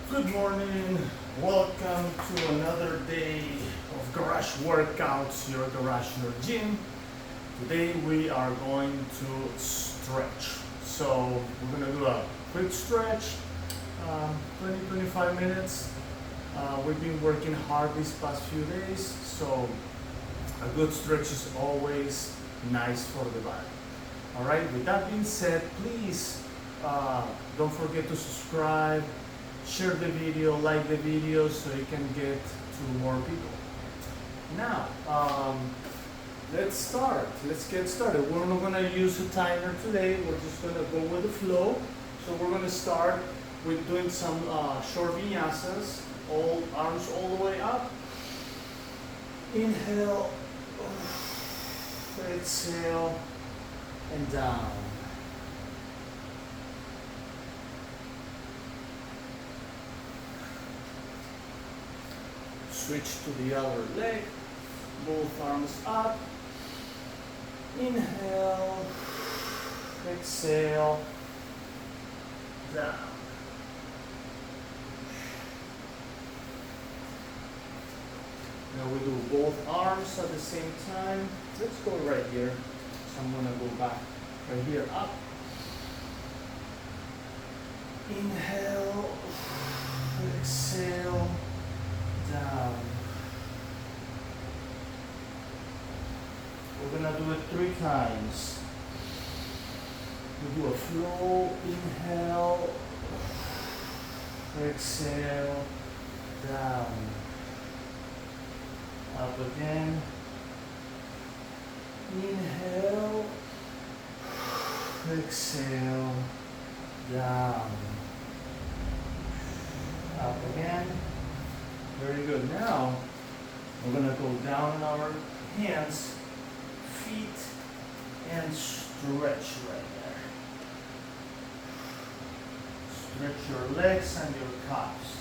Good morning, welcome to another day of garage workouts, your garage, your gym. Today we are going to stretch. So we're going to do a quick stretch, 20-25 minutes. We've been working hard these past few days, so a good stretch is always nice for the body. Alright, with that being said, please don't forget to subscribe, share the video, like the video so you can get to more people. Now, let's get started. We're not going to use a timer today, we're just going to go with the flow. So we're going to start with doing some short vinyasas, all arms all the way up. Inhale, exhale, and down. Switch to the other leg, both arms up. Inhale, exhale, down. Now we do both arms at the same time. Let's go right here. So I'm gonna go back right here, up. Inhale, exhale, down. We're gonna do it 3 times. We do a flow, inhale, exhale, down. Up again. Inhale, exhale, down. Up again. Very good. Now, we're going to go down on our hands, feet, and stretch right there. Stretch your legs and your calves.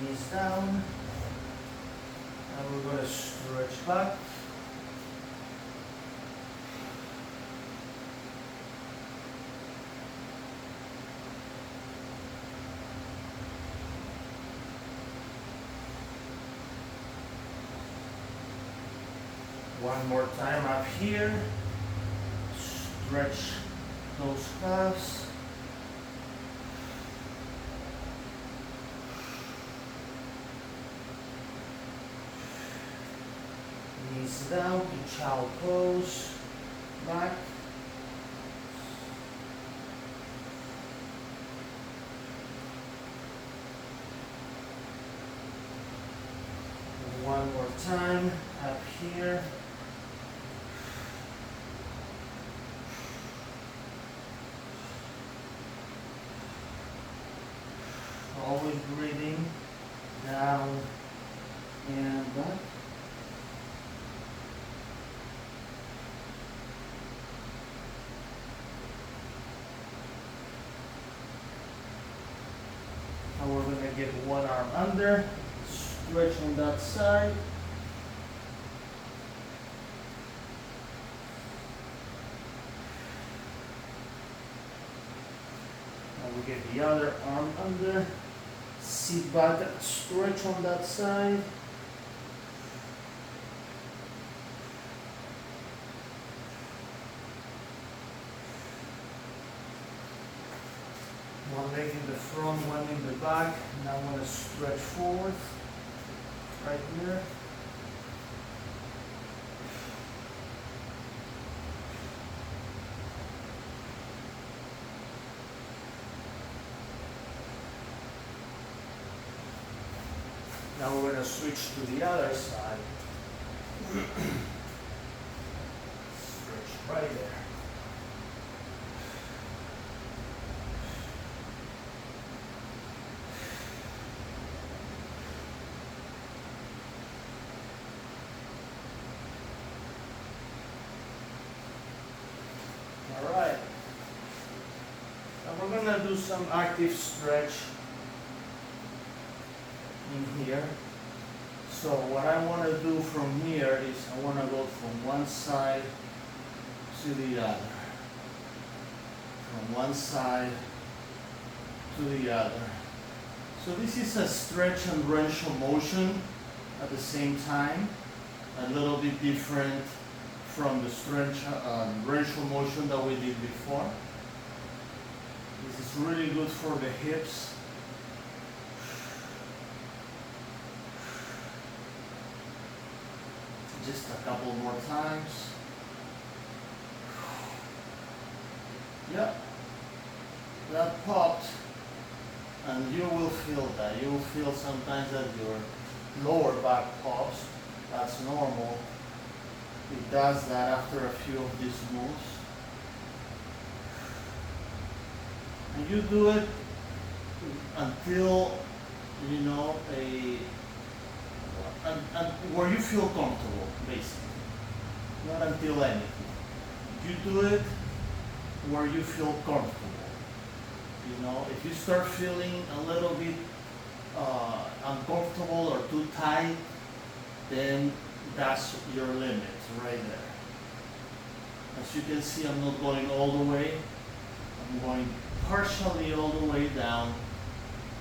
Knees down, and we're going to stretch back. One more time up here, stretch those calves. Knees down to child pose, back. One more time, up here. Always breathing down and back. Now we're going to get one arm under, stretch on that side. Now we get the other arm under, sit back, stretch on that side. One leg in the front, one in the back. Now I'm going to stretch forward, right here. Now we're going to switch to the other side. Stretch right there. we're gonna do some active stretch in here. So what I want to do from here is I want to go from one side to the other. From one side to the other. So this is a stretch and range of motion at the same time. A little bit different from the stretch and range of motion that we did before. This is really good for the hips. Just a couple more times. Yep, that popped, and you will feel that. You will feel sometimes that your lower back pops. That's normal. It does that after a few of these moves. And you do it until, you know, and where you feel comfortable, basically. Not until anything. You do it where you feel comfortable. You know, if you start feeling a little bit uncomfortable or too tight, then that's your limit right there. As you can see, I'm not going all the way. I'm going partially all the way down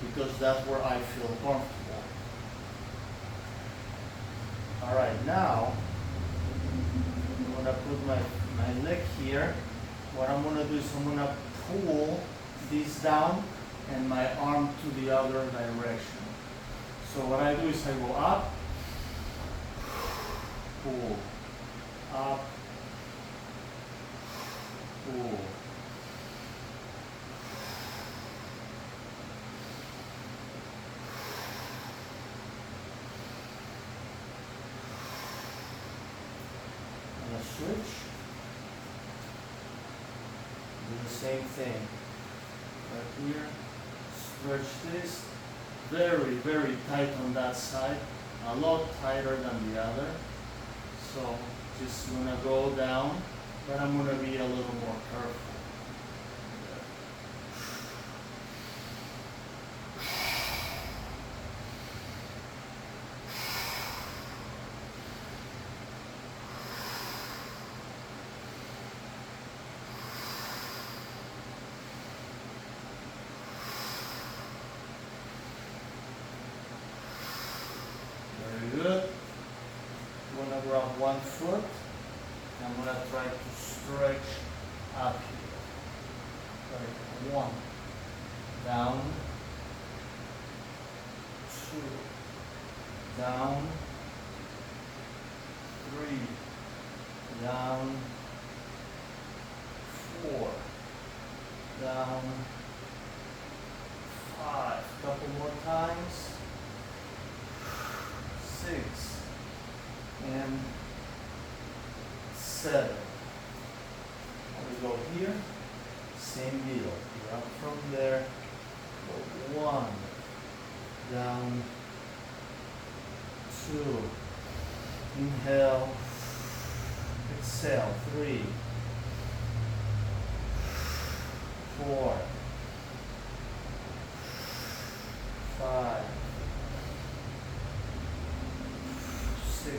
because that's where I feel comfortable. All right, now I'm gonna put my leg here. What I'm gonna do is I'm gonna pull this down and my arm to the other direction. So what I do is I go up, pull, up, pull. Switch. Do the same thing. Right here. Stretch this. Very, very tight on that side. A lot tighter than the other. So just gonna go down, but I'm gonna be a little more careful. Good. I'm going to grab one foot. I'm going to try to stretch up here. Right. One. Down. Two. Down. Three. Down. Four. Down. Five. Couple more times. 6 and 7. We go here, same deal. You're up from there, go 1, down, 2, inhale, exhale, 3, 4, 5, 6,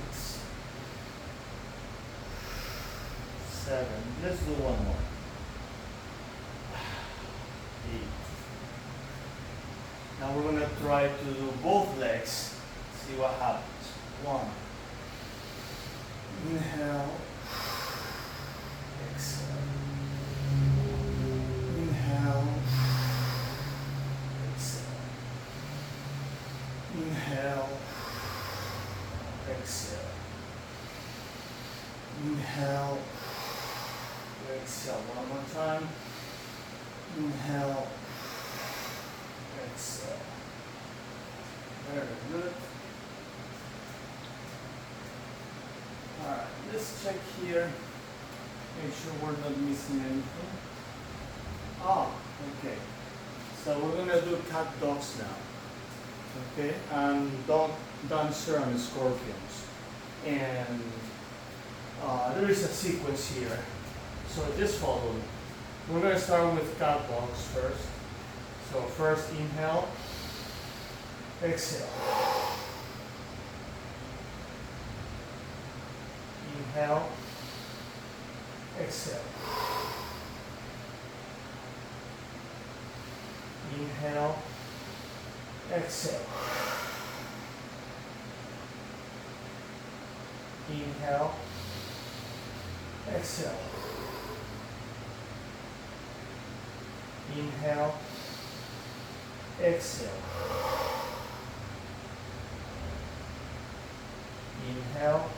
7. Let's do one more. 8. Now we're going to try to do both legs. See what happens. 1. Inhale. Exhale. Inhale. Exhale. Inhale. Exhale. Inhale. Exhale. One more time. Inhale. Exhale. Very good. Alright, let's check here. Make sure we're not missing anything. Oh, okay. So we're gonna do cat dogs now. Okay, and dog dancer and scorpions. And there is a sequence here. So just follow me. We're going to start with cat box first. So first inhale, exhale. Inhale, exhale. Inhale, exhale. Inhale, exhale. Inhale, exhale. Inhale,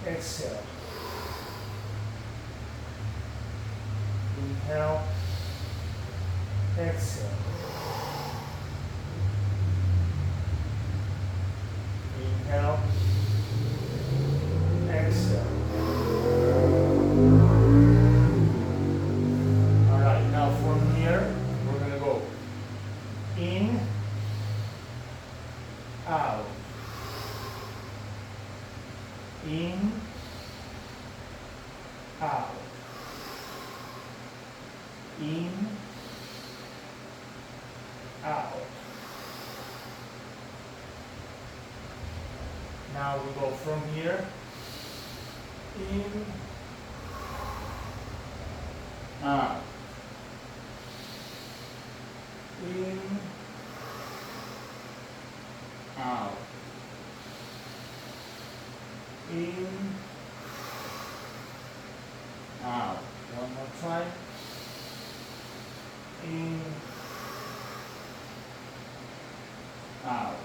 exhale. Inhale, exhale. Inhale, exhale. All right, now from here, we're going to go in, out, in, out, in, out. Now we go from here, in, out, in, out, in, out. One more time, in, out.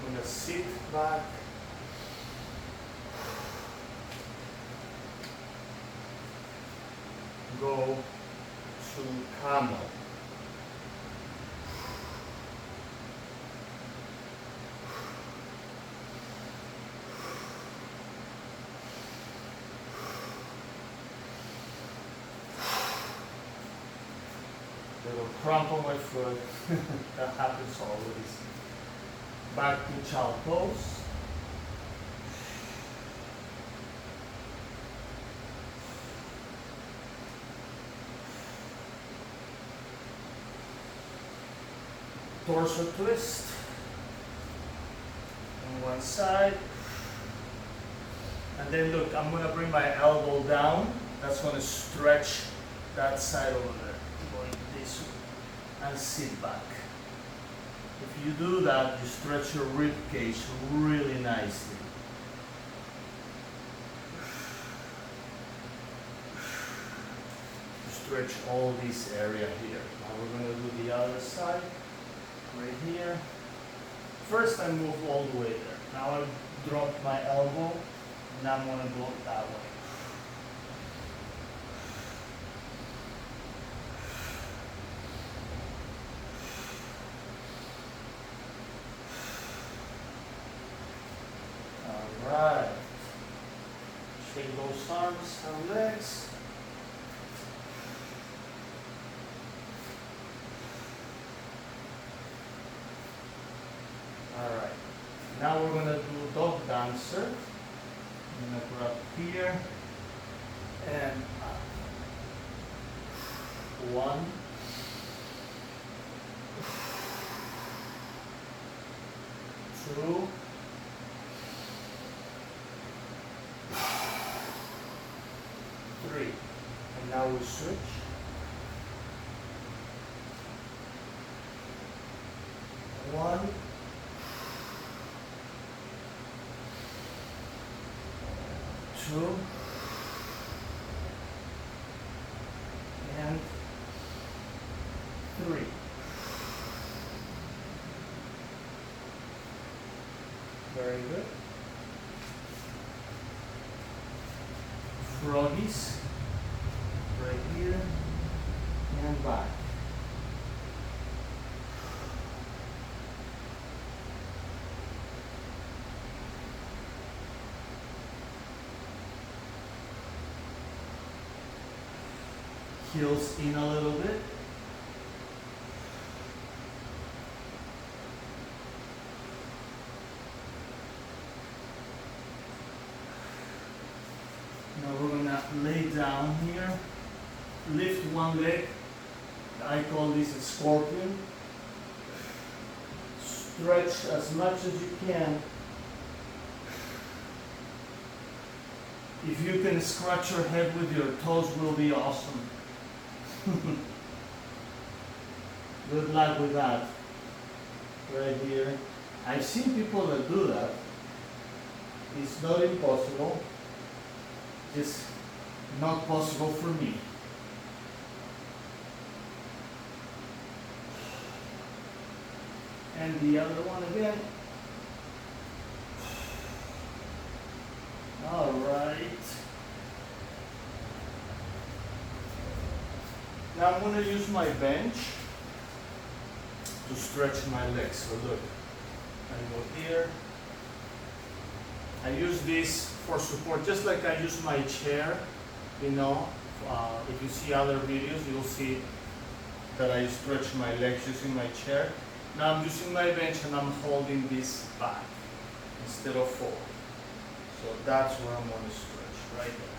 I'm going to sit back. Go to camel. Little cramp on my foot. That happens always. Back to child pose. Torso twist on one side. And then look, I'm going to bring my elbow down. That's going to stretch that side over there. Going this way. And sit back. If you do that, you stretch your rib cage really nicely. You stretch all this area here. Now we're going to do the other side, right here. First I move all the way there. Now I drop my elbow, and I'm going to go that way. Right. Shake those arms and legs. Alright. Now we're going to do dog dancer. I'm going to grab here and up. 1, 2, 3. And now we switch. 1, 2, and 3. Very good. Froggies, right here and back. Heels in a little bit. Now we're gonna lay down here, lift one leg. I call this a scorpion. Stretch as much as you can. If you can scratch your head with your toes, will be awesome. Good luck with that. Right here. I've seen people that do that. It's not impossible. It's not possible for me. And the other one again. All right. Now I'm going to use my bench to stretch my legs. So look, I go here. I use this for support, just like I use my chair. You know, if you see other videos, you'll see that I stretch my legs using my chair. Now I'm using my bench and I'm holding this back instead of forward. So that's where I'm going to stretch, right there.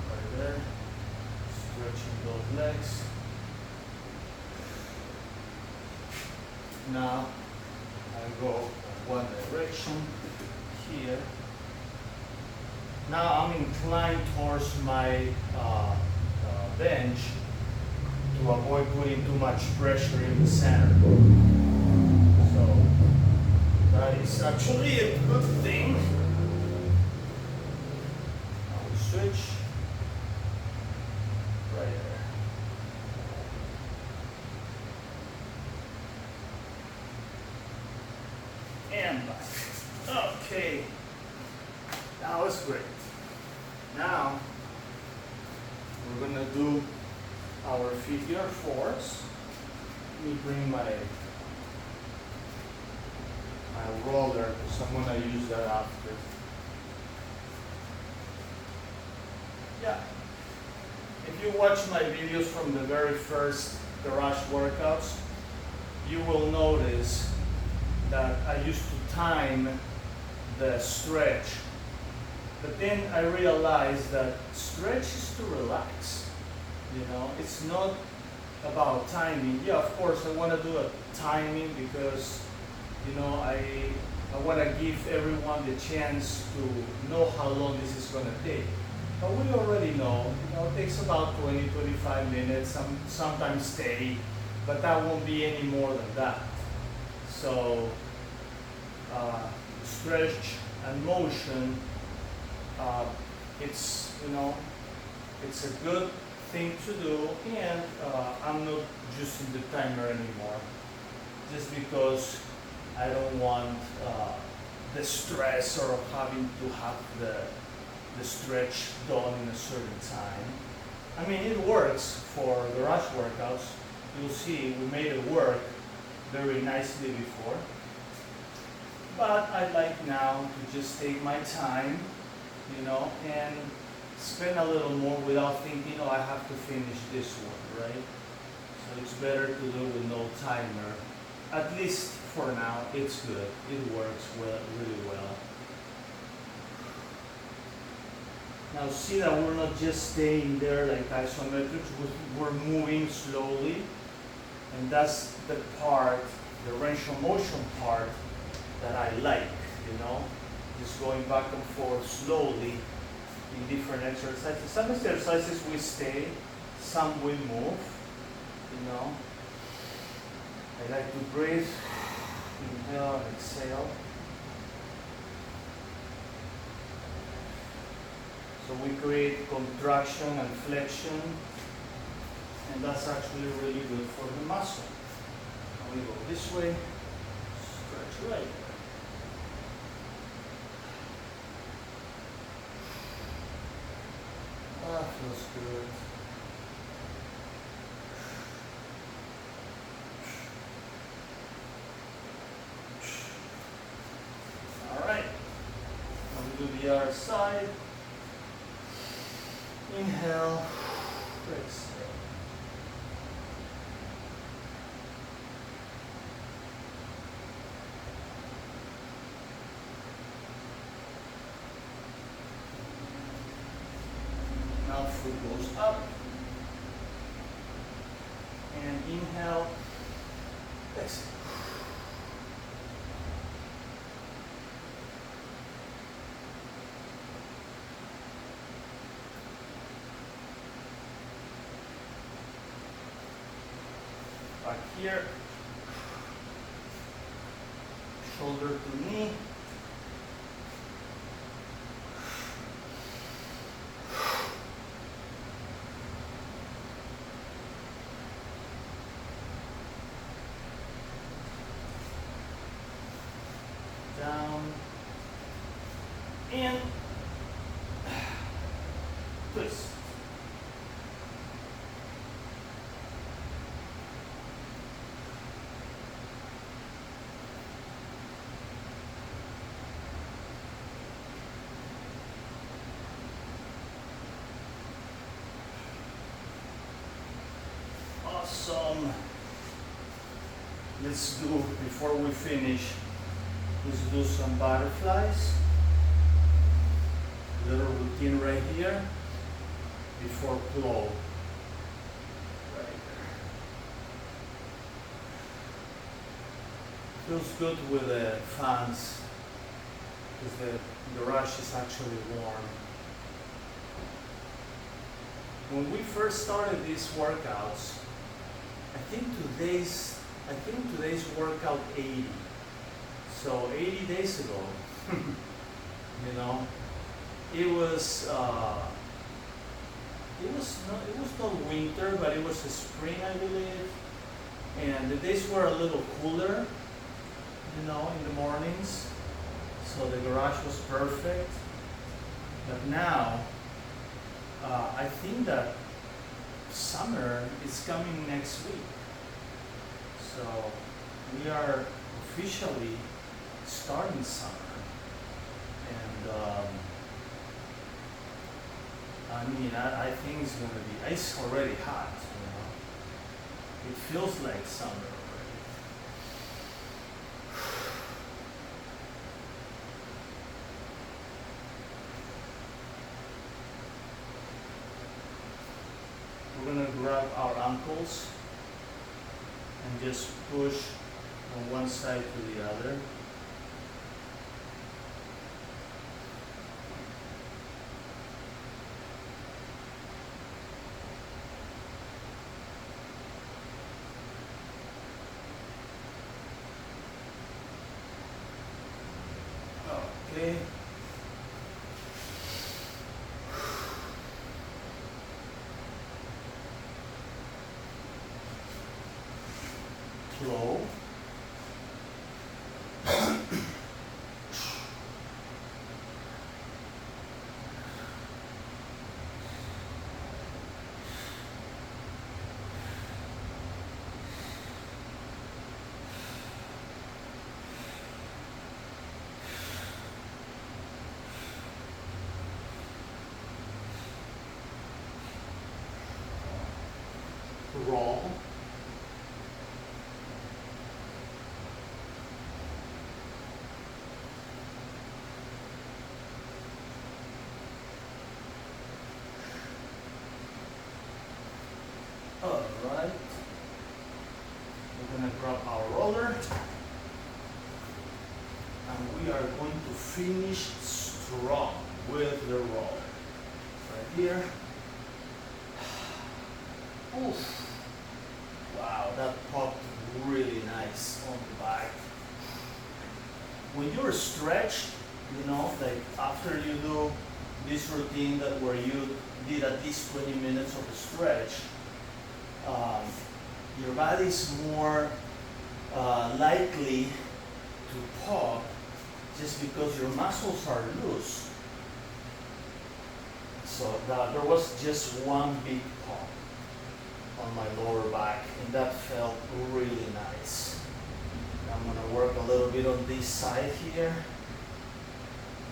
Right there. Stretching those legs. Now I go one direction here. Now I'm inclined towards my bench to avoid putting too much pressure in the center. So that is actually a good thing. Now we switch. Right there. And back. Okay. That was great. Now we're gonna do our figure fours. Let me bring my roller because I'm gonna use that after. Yeah. If you watch my videos from the very first garage workouts, you will notice that I used to time the stretch. But then I realized that stretch is to relax. You know, it's not about timing. Yeah, of course, I want to do a timing because, you know, I want to give everyone the chance to know how long this is going to take. But we already know, you know, it takes about 20, 25 minutes, sometimes 30, but that won't be any more than that. So, stretch and motion, it's, you know, it's a good thing to do, and I'm not using the timer anymore just because I don't want the stress or having to have the stretch done in a certain time. I mean, it works for garage workouts. You'll see we made it work very nicely before, but I like now to just take my time, you know, and spend a little more without thinking, oh, I have to finish this one, right? So it's better to do with no timer. At least for now, it's good. It works well, really well. Now see that we're not just staying there like isometrics, we're moving slowly. And that's the part, the range of motion part that I like, you know? Just going back and forth slowly in different exercises. Some exercises we stay, some we move, you know. I like to breathe, inhale and exhale. So we create contraction and flexion, and that's actually really good for the muscle. Now we go this way, stretch right. That feels good. All right. Now we do the other side. Inhale, exhale. foot goes up. And inhale, exhale. Back here, shoulder to knee. Down and twist. Awesome. Let's do, before we finish, let's do some butterflies. Little routine right here before plow. Right there. Feels good with the fans because the garage is actually warm. When we first started these workouts, I think today's workout 80. So 80 days ago, you know, it was not winter, but it was a spring, I believe, and the days were a little cooler, you know, in the mornings. So the garage was perfect. But now, I think that summer is coming next week. So we are officially starting summer, and I mean, I think it's going to be, it's already hot, you know, it feels like summer already. We're going to grab our ankles and just push from one side to the other. Okay. Flow. Roll. All right. We're going to grab our roller, and we are going to finish strong with the roller. Right here. Oof. Wow, that popped really nice on the back. When you're stretched, you know, like after you do this routine where you did at least 20 minutes of a stretch, your body's more likely to pop just because your muscles are loose. So there was just one big pop on my lower back, and that felt really nice. I'm going to work a little bit on this side here.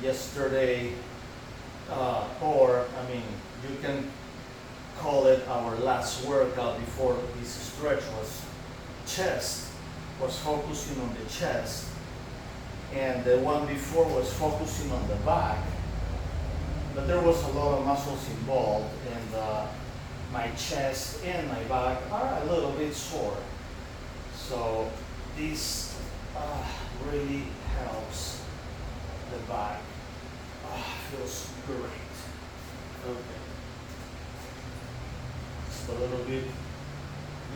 Yesterday, you can call it our last workout before this stretch was focusing on the chest, and the one before was focusing on the back, but there was a lot of muscles involved, and and my chest and my back are a little bit sore. So this really helps the back. Feels great. Okay. Just a little bit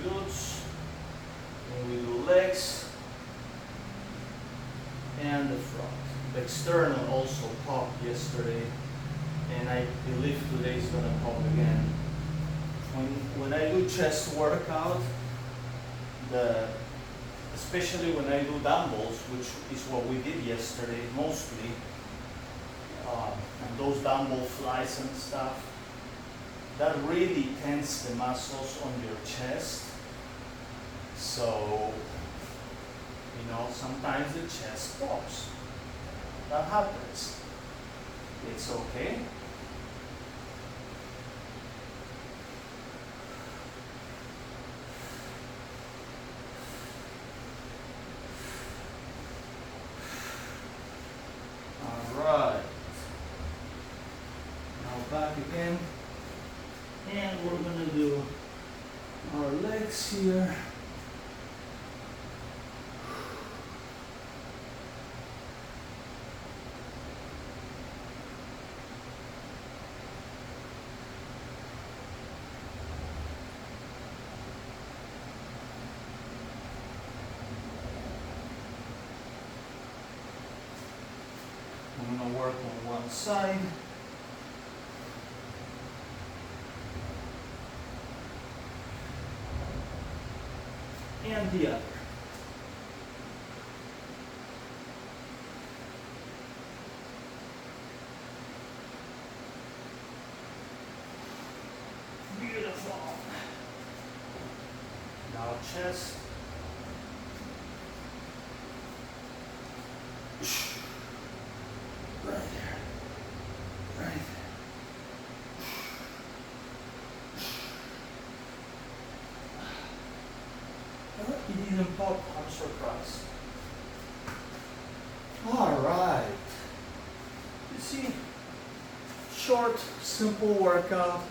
glutes. And we do legs and the front. The external also popped yesterday, and I believe today is gonna pop again. When I do chest workout, especially when I do dumbbells, which is what we did yesterday mostly, and those dumbbell flies and stuff, that really tense the muscles on your chest. So, you know, sometimes the chest pops. That happens. It's okay. Alright. Now back again. And we're gonna do our legs here. I'm going to work on one side. And the other. Beautiful. Now chest. Right there. Right there. It didn't pop, I'm surprised. Alright. You see, short, simple workout,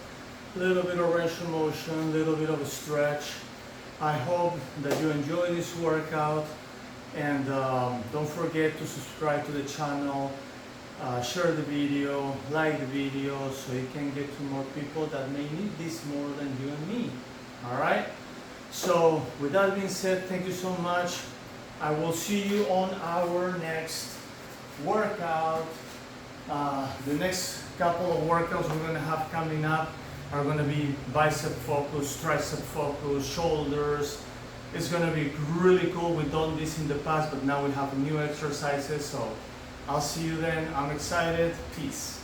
little bit of range of motion, little bit of a stretch. I hope that you enjoy this workout, and don't forget to subscribe to the channel. Share the video, like the video, so you can get to more people that may need this more than you and me. Alright? So, with that being said, thank you so much. I will see you on our next workout. The next couple of workouts we're going to have coming up are going to be bicep focus, tricep focus, shoulders. It's going to be really cool. We've done this in the past, but now we have new exercises. So I'll see you then. I'm excited. Peace.